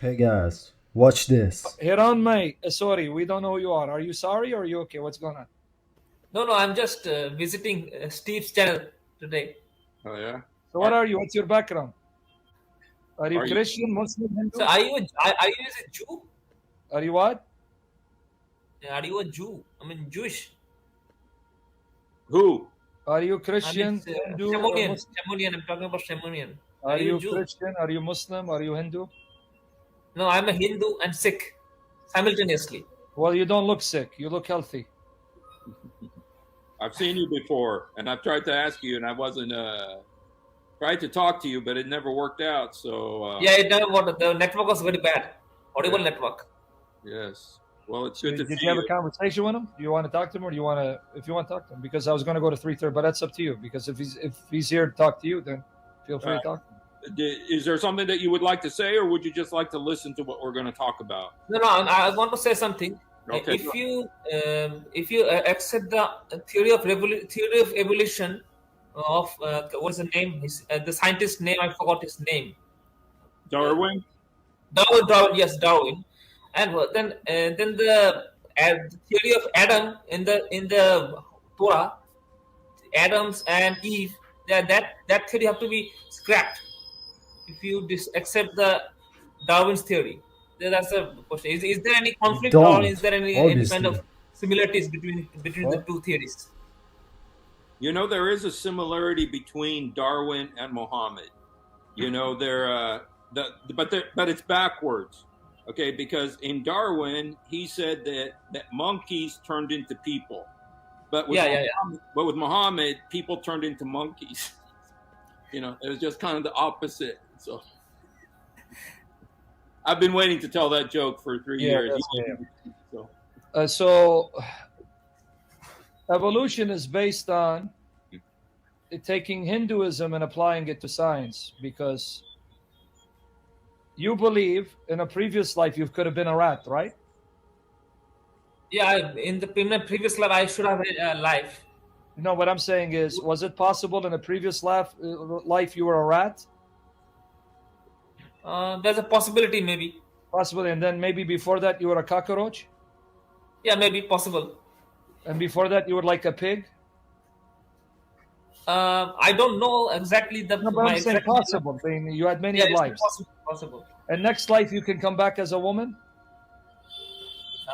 Hey guys, watch this. Hiran, mate. Sorry, we don't know who you are. Are you sorry or are you okay? What's going on? No, no, I'm just visiting Steve's channel today. Oh yeah. So, what Are are you? What's your background? Are you are you Christian, Muslim, So, Hindu? are you a Jew? Are you what? Are you a Jew? I mean, Jewish. who? Are you I mean, Christian, Hindu, or Shamounian. Muslim? Shamounian. I'm talking about Shamounian. Are Are you a you Jew? Christian? Are you Muslim? Are you Hindu? No, I'm a Hindu and Sikh simultaneously. Well, you don't look sick. You look healthy. I've seen you before, and I've tried to ask you, and I wasn't tried to talk to you, but it never worked out. So Yeah, it never worked. The network was very bad. Horrible yeah, network. yes. Well, it's So, good to did see you have a you. conversation with him? Do you want to talk to him, or do you want to? If you want to talk to him, because I was going to go to 3:30, but that's up to you. Because if he's here to talk to you, then feel free to talk. Is there something that you would like to say, or would you just like to listen to what we're going to talk about? No, no, I want to say something. Okay. If you accept the theory of evolution of what's the name? The scientist name, I forgot his name. Darwin. Darwin, yes, Darwin. And then the theory of Adam in the Torah, Adams and Eve, that theory have to be scrapped if you accept the Darwin's theory. That's a question. Is there any conflict, or is Don't, there any kind obviously. of similarities between the What? two theories? You know, there is a similarity between Darwin and Muhammad. You know, but it's backwards. Okay, because in Darwin, he said that monkeys turned into people, but Yeah, yeah, yeah. With Muhammad, people turned into monkeys. You know, it was just kind of the opposite. So I've been waiting to tell that joke for 3 years. So So, evolution is based on taking Hinduism and applying it to science, because you believe in a previous life you could have been a rat, right? Yeah, in my previous life, I should have had a life. No, what I'm saying is, was it possible in a previous life you were a rat? There's a possibility, maybe. Possibly, and then maybe before that you were a cockroach, Yeah, maybe possible. and before that you were like a pig. I don't know exactly No, but my I'm saying exact. possible. I mean, you had many Yeah, it's lives, possible. Possible. and next life you can come back as a woman.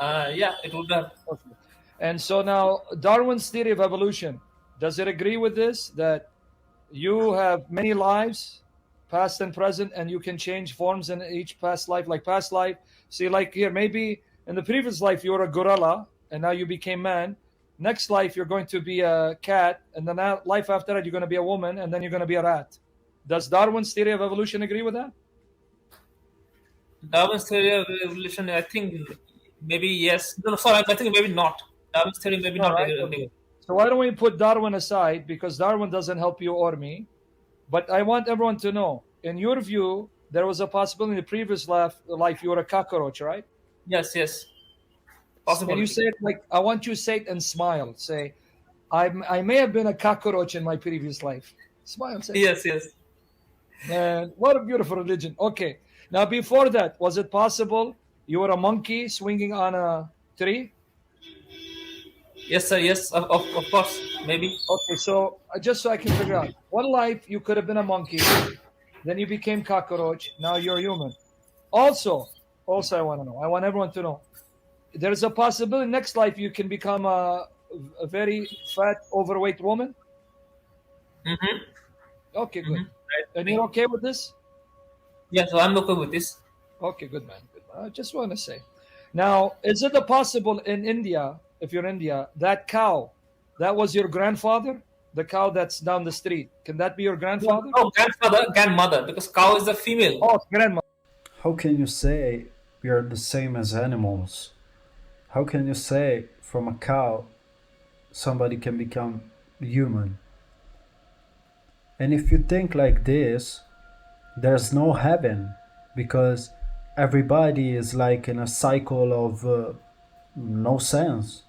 Yeah, it would have. Possible. And so now, Darwin's theory of evolution, does it agree with this, that you have many lives, past and present, and you can change forms in each past life? Like past life, see, like here, maybe in the previous life you were a gorilla, and now you became man. Next life you're going to be a cat, and then life after that you're going to be a woman, and then you're going to be a rat. Does Darwin's theory of evolution agree with that? Darwin's theory of evolution, I think maybe yes. No, no, sorry, I think maybe not. Darwin's theory maybe All not. right. Okay. So why don't we put Darwin aside, because Darwin doesn't help you or me. But I want everyone to know, in your view, there was a possibility in the previous life you were a cockroach, right? Yes, yes, Can you possibility. say it like, I want you to say it and smile. Say, I may have been a cockroach in my previous life. Smile, say, Yes, yes, man, what a beautiful religion. Okay. Now, before that, was it possible you were a monkey swinging on a tree? yes, sir. Yes, of course, maybe. Okay, so just so I can figure out, one life you could have been a monkey, then you became cockroach, now you're human. Also, I want to know, I want everyone to know, there's a possibility next life you can become a very fat, overweight woman. Mm-hmm. Okay, good. Right. And you're okay with this? Yeah, so I'm okay with this. Okay, good man. Good man. I just want to say. Now, is it possible in India, if you're in India, that cow, that was your grandfather? The cow that's down the street. Can that be your No, grandfather? no, grandfather, grandmother, because cow is a female. Oh, grandma. How can you say we are the same as animals? How can you say from a cow somebody can become human? And if you think like this, there's no heaven, because everybody is like in a cycle of no sense.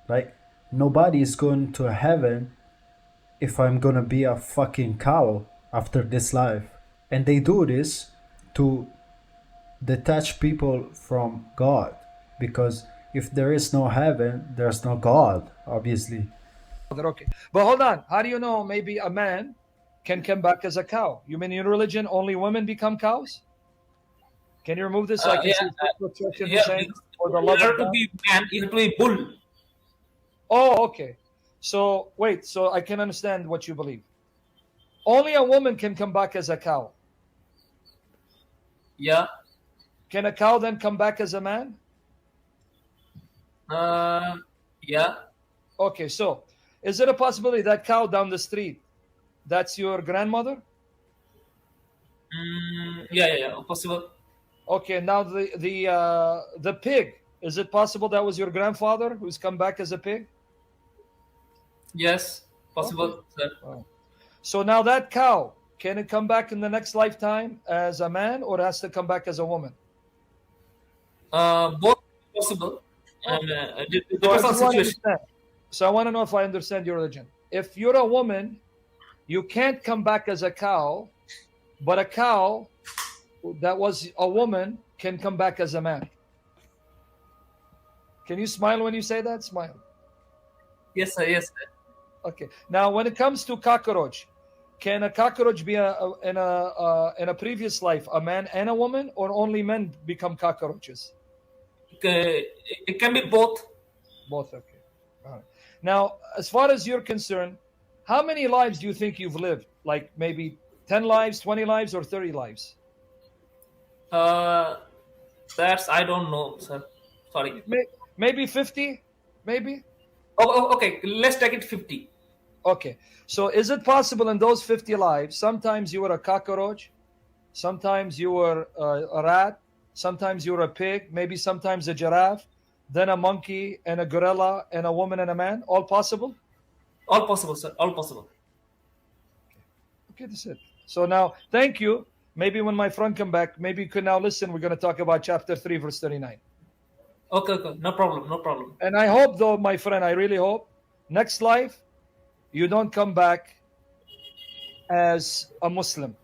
Like, nobody is going to heaven if I'm gonna be a fucking cow after this life. And they do this to detach people from God, because if there is no heaven, there's no God, obviously. Okay. But hold on. How do you know maybe a man can come back as a cow? You mean in religion only women become cows? Can you remove this so I can Yeah, see what Church yeah. Hussein for the You love have of to God? be man. You have to be bull. Oh, okay. So wait, so I can understand what you believe. Only a woman can come back as a cow. Yeah. Can a cow then come back as a man? Yeah. Okay, so is it a possibility that cow down the street, that's your grandmother? Yeah, yeah, yeah. Possible. Okay, now the pig, is it possible that was your grandfather who's come back as a pig? Yes. Okay. Possible, sir. Oh. So now that cow, can it come back in the next lifetime as a man or has to come back as a woman? Both possible. And Okay. it So I depends on just want to situation. understand. So I want to know if I understand your religion. If you're a woman, you can't come back as a cow, but a cow that was a woman can come back as a man. Can you smile when you say that? Smile. Yes, sir. Yes, sir. Okay. Now, when it comes to cockroach, can a cockroach be in a previous life a man and a woman, or only men become cockroaches? It can be both. Both. Okay. All right. Now, as far as you're concerned, how many lives do you think you've lived? Like maybe 10 lives, 20 lives, or 30 lives? That's I don't know, sir. Sorry. Maybe 50? Maybe? Okay. Let's take it 50. Okay. So is it possible in those 50 lives, sometimes you were a cockroach, sometimes you were a rat, sometimes you were a pig, maybe sometimes a giraffe, then a monkey and a gorilla and a woman and a man? All possible? All possible, sir. All possible. Okay, that's it. So now, thank you. Maybe when my friend come back, maybe you could now listen. We're going to talk about chapter 3, verse 39. Okay, okay. No problem. No problem. And I hope, though, my friend, I really hope, next life, you don't come back as a Muslim.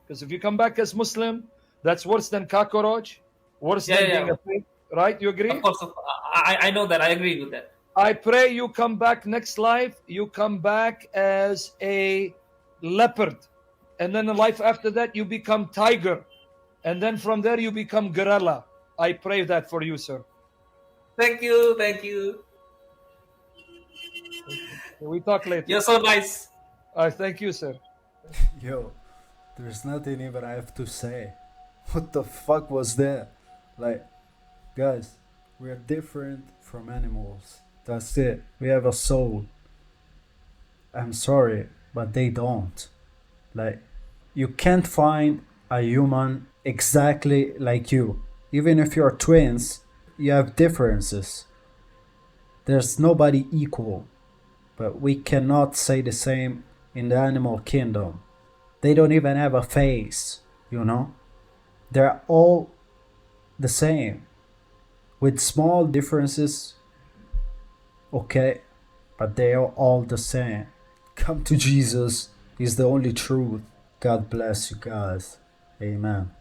Because if you come back as Muslim, that's worse than cockroach, worse Yeah, than yeah. being a pig. Right? You agree? Of course. I know that. I agree with that. I pray you come back next life, you come back as a leopard. And then the life after that, you become tiger. And then from there, you become gorilla. I pray that for you, sir. Thank you. Thank you. We talk later. You're so nice. Thank you, sir. Yo, there's nothing even I have to say. What the fuck was that? Like, guys, we are different from animals. That's it. We have a soul. I'm sorry, but they don't. Like, you can't find a human exactly like you. Even if you're twins, you have differences. There's nobody equal. But we cannot say the same in the animal kingdom. They don't even have a face, you know? They're all the same. With small differences, okay, but they are all the same. Come to Jesus, He's the only truth. God bless you guys. Amen.